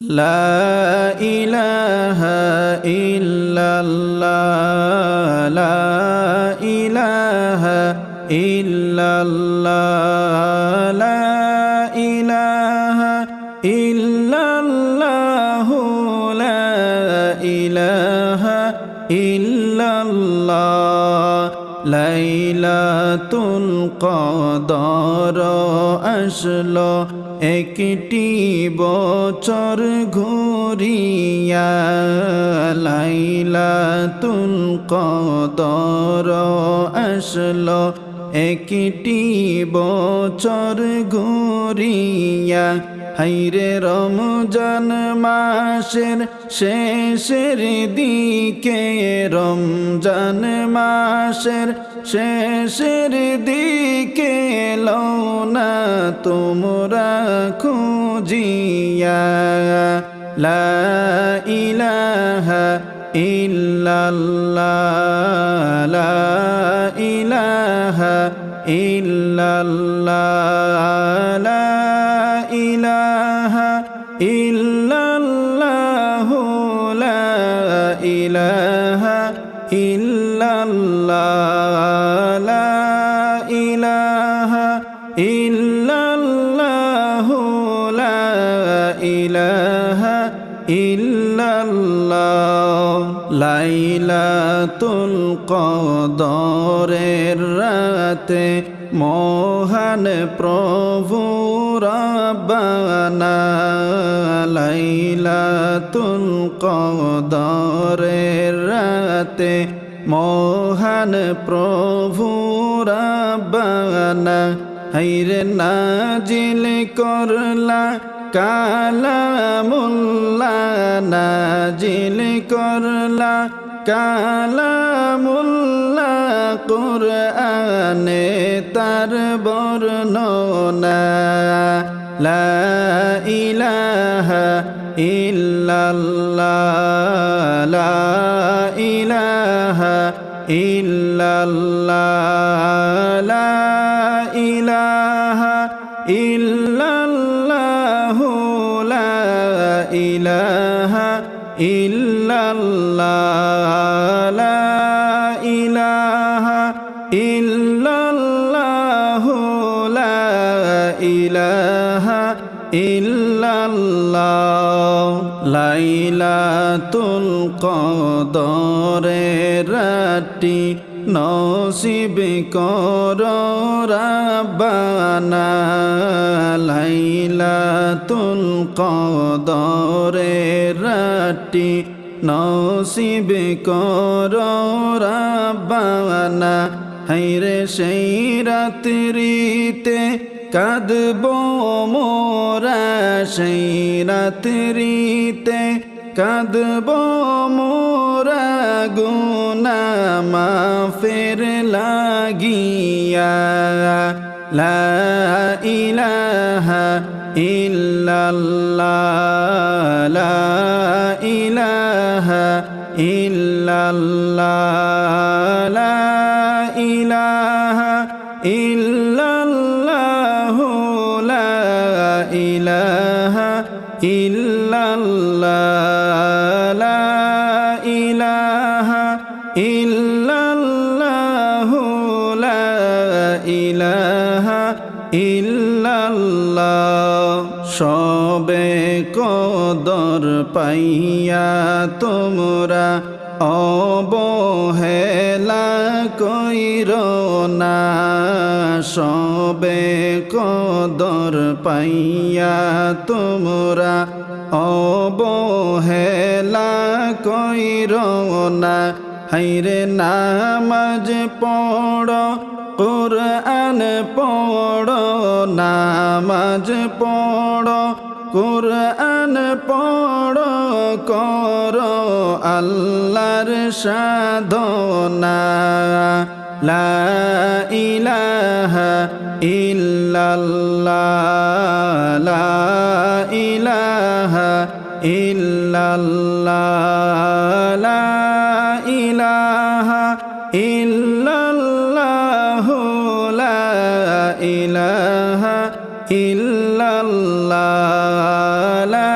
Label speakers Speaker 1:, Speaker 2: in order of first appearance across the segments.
Speaker 1: লা ইলাহা ইল্লাল্লাহ লা ইলাহা ইল্লাল্লাহ লা ইলাহা ইল্লাল্লাহ লা ইলাহা ইল্লাল্লাহ লাইলাতুল কদর আসলো একটি বছর ঘুরিয়া লাইলাতুল কদর আসলো একটি বছর ঘুরিয়া হাইরে রমজান মাসের শেষের দিকে রমজান মাসের শেষের দিকে লওনা তোমরা খুঁজিয়া লা ইলাহা ইল্লাল্লাহ লা ইলাহা ইল্লাল্লাহ লা ইলাহা ইল্লাল্লাহ লা ইলাহা ইল্লাল্লাহ লা ইলাহা ইল্লাল্লাহ লা ইলাহা ইল্লাল্লাহ লাইলাতুল কদরের রাতে মহান প্রভু রব্বানা লাইলাতুল কদরের রাতে মহান প্রভু রব্বানা হাইরে নাজিল করলা কালামুল্লাহ নাজিল করলা কালামুল্লাহ কুরআনে তার বর্ণনা লা ইলাহা ইল্লাল্লাহ লা ইলাহা ইল্লাল্লাহ লা ইলাহা ইল্লাল্লাহ লা ইলাহা ইল্লাল্লাহ লা ইলাহা ইল্লাল্লাহ লা ইলাহা ইল্লাল্লাহ লাইলাতুল কদরের রাতটি নসিব করো রব্বানা লাইলাতুল কদরের রাতটি নসিব করো রব্বানা হাইরে সেই রাত্রিতে কাঁদবো মোরা সেই রাত্রিতে কাঁদবো মোরা গুনাহ মাফের লাগিয়া লা ইলাহা ইল্লাল্লাহ লা ইলাহা ইল্লাল্লাহ লা ইলাহা ইল্লাল্লাহ লা ইলাহা ইল্লাল্লাহ লা ইলাহা ইল্লাল্লাহ লা ইলাহা ইল্লাল্লাহ সবে কদর পাইয়া তোমরা অবহেলা কইরো না সবে কদর পাইয়া তোমরা অবহেলা কইরো না হাইরে নামাজ পড়ো কুরআন পড়ো নামাজ পড়ো কুরআন পড়ো করো আল্লাহর সাধনা লা ইলাহা ইল্লাল্লাহ লা ইলাহা ইল্লাল্লাহ লা ইলাহা ইল্লাল্লাহ লা ইলাহা ইল্লাল্লাহ লা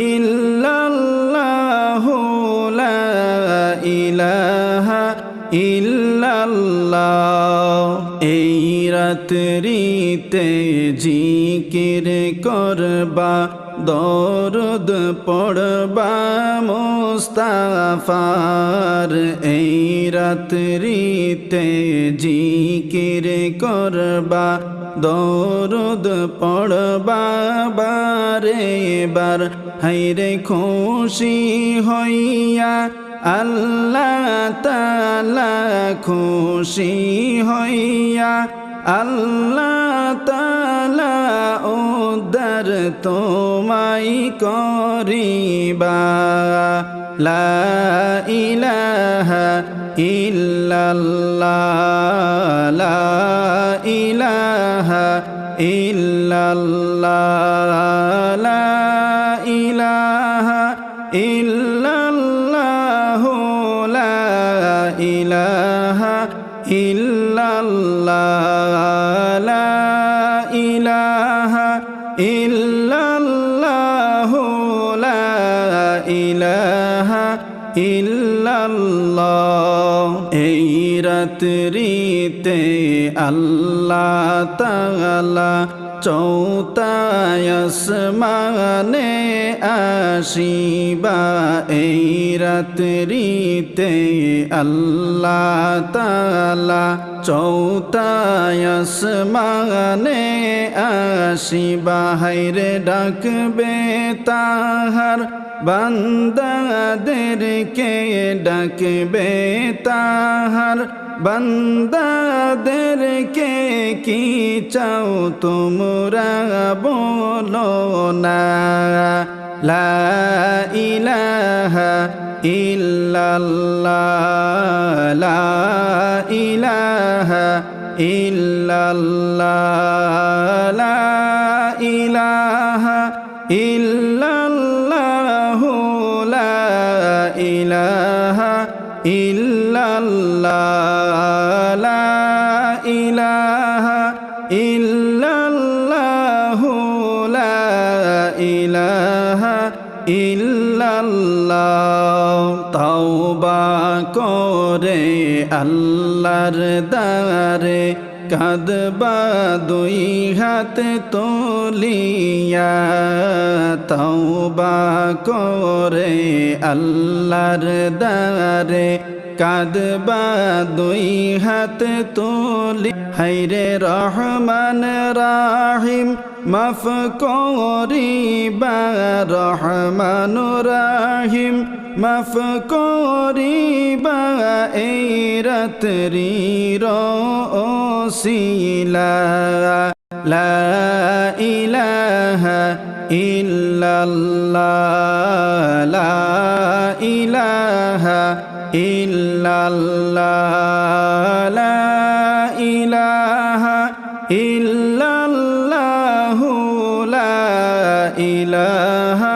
Speaker 1: ইল্লাল্লাহু লা ইলাহা ইল্লাল্লাহ। এই রাত্রিতে জিকির করবা, দরুদ পড়বা মুস্তাফার। এই রাত্রিতে জিকির করবা, দরুদ পড়বা বারে বার। হায়রে খুশি হইয়া আল্লাহ তাআলা, খুশি হইয়া আল্লাহ তাআলা উদ্ধার তোমায় করিবা। লা ইলাহা ইল্লাল্লাহ, লা ইলাহা ইল্লাল্লাহ, লা ইলাহা ইল্লাল্লাহ, লা ইলাহা ইল্লাল্লাহ, লা ইলাহা ইল্লাল্লাহ, লা ইলাহা ইল্লাল্লাহ। এই রাত্রিতে আল্লাহ তাআলা চৌথায় আসমানে আসিবা। এই রাত্রিতে আল্লাহ তাআলা চৌথায় আসমানে আসিবা। হায়রে ডাকবে তাহার বান্দাদেরকে, ডাকবে তাহার বান্দাদেরকে। কি চাও তোমরা বলো না। লা ইলাহা ইল্লাল্লাহ, লা ইলাহা ইল্লাল্লাহ, লা ইলাহা ইল্লাল্লাহ, লা ইলাহা ইল্লাল্লাহ, লা ইলাহা ইল্লাল্লাহ, লা ইলাহা ইল্লাল্লাহ। তাওবা করে আল্লাহর দ্বারে কাঁদবা দুই হাত তুলিয়া। তাওবা করে আল্লাহর দ্বারে কাঁদবা দুই হাত তুলি। হায়রে রহমান রাহিম মাফ করিবা, রহমান রাহিম মাফ করিবা। এই রাত্রির ওসিলা। লা ইলাহা ইল্লাল্লাহ, লা ইলাহা ইল্লাল্লাহ, লা ইলাহা ইল্লাল্লাহ, লা ইলাহা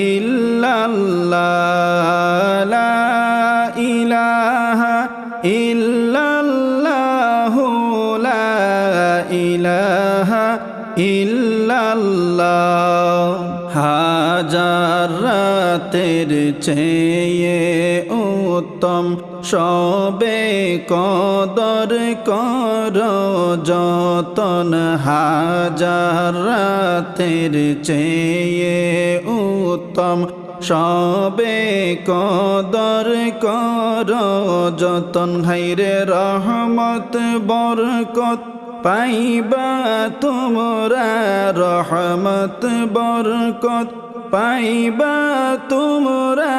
Speaker 1: ইল্লাল্লাহ, লা ইলাহা ইল্লাল্লাহ, লা ইলাহা ইল্লাল্লাহ। হাজার রাতের চেয়ে উত্তম সবে কদর কর যতন। হাজার রাতের চেয়ে উত্তম সবে কদর কর যতন। হায়রে রহমত বরকত পাইবা তোমরা, রহমত বরকত পাইবা তোমরা।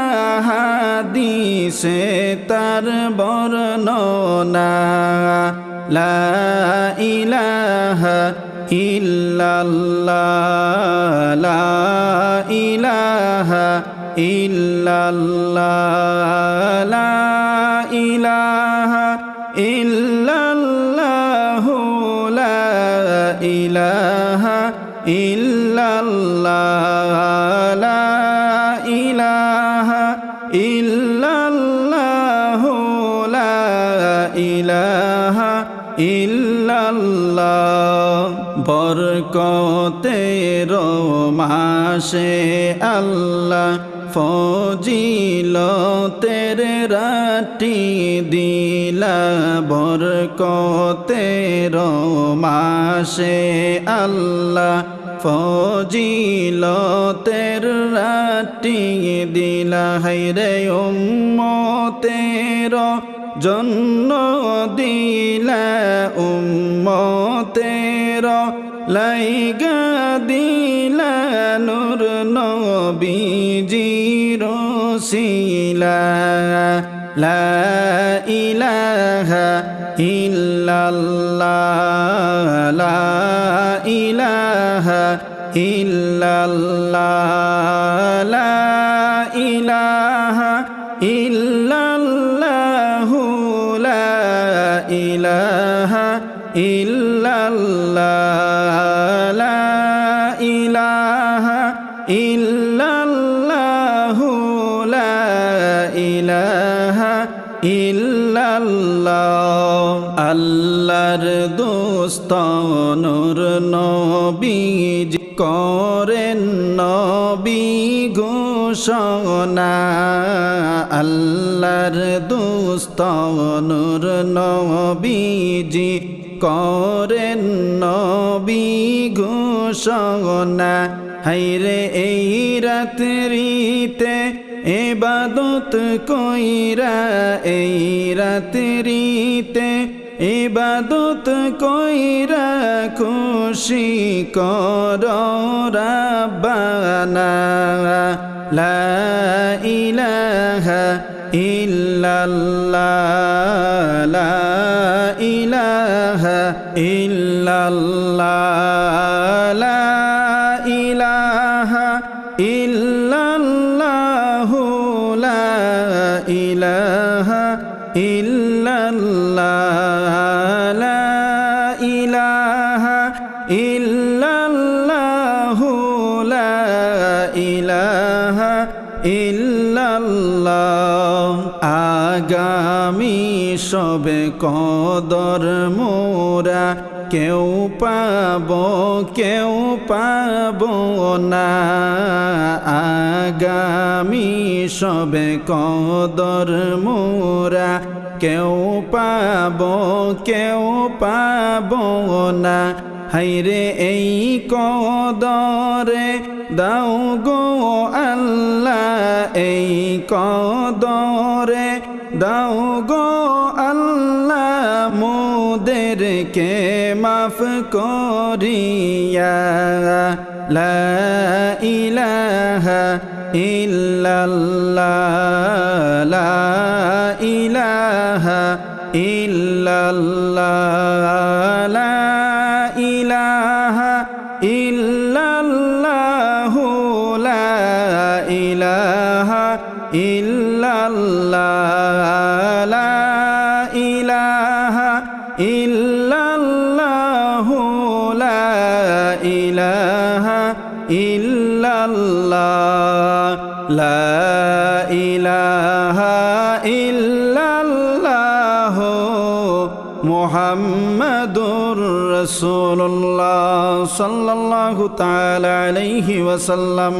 Speaker 1: হাদিসে তার বর্ণনা। লা ইলাহা ইল্লাল্লাহ, লা ইলাহা ইল্লাল্লাহ, লা ইলাহা ইল্লাল্লাহ, লা ইলাহা ইল্লাল্লাহ, লা ইলাহা ইল্লাল্লাহ, লা ইলাহা ইল্লাল্লাহ। বরকতের মাসে আল্লাহ ফজিলতের রাটি দিলা বরকতের মাসে আল্লাহ ফজিলতের রাটি দিলা হায়রে উম্মতের জন্য দিলা উম্মতের লাইগা দিলা নূর নবীজির ওসিলা লা ইলাহা ইল্লাল্লাহ লা ইলাহা ইল্লাল্লাহ লা ইলাহা ইল্লাল্লাহ লা ইলাহা ইল্লাল্লাহ লা ইলাহা ইল্লাল্লাহ লা ইলাহা ইল্লাল্লাহ আল্লাহর দোস্ত নূর নবীজি করেন নবী ঘোষণা আল্লাহর দোস্ত নূর নবীজি করেন নবী ঘোষণা হায়রে এই রাত্রিতে ইবাদত কইরা এই রাত্রিতে ইবাদত কইরা খুশি কর রাব্বানা লা ইলাহা ইল্লাল্লাহ লা ইলাহা ইল্লাল্লাহ লা ইলাহা ইল্লাল্লাহ লা ইলাহা ইল্লাল্লাহ লা ইলাহা ইল্লাল্লাহ লা ইলাহা ইল্লাল্লাহ আগামী সবে কদর মোরা কেউ পাব না আগামী সবে কদর মোরা কেউ পাব না হায়রে এই কদরে দাও গো আল্লাহ এই কদরে দাও গো আল্লাহ মোদেরকে মাফ করিয়া লা ইলাহা ইল্লাল্লাহ লা ইলাহা ইল্লাল্লাহ লা ইলাহা ইল্লাল্লাহ লা ইলাহা ইল্লাল্লাহ লা ইলাহা ইল্লাল্লাহ লা ইলাহা ইল্লাল্লাহ লা ইলাহা ইল্লাল্লাহ মুহাম্মাদুর রাসূলুল্লাহ সাল্লাল্লাহু তাআলা আলাইহি ওয়াসাল্লাম।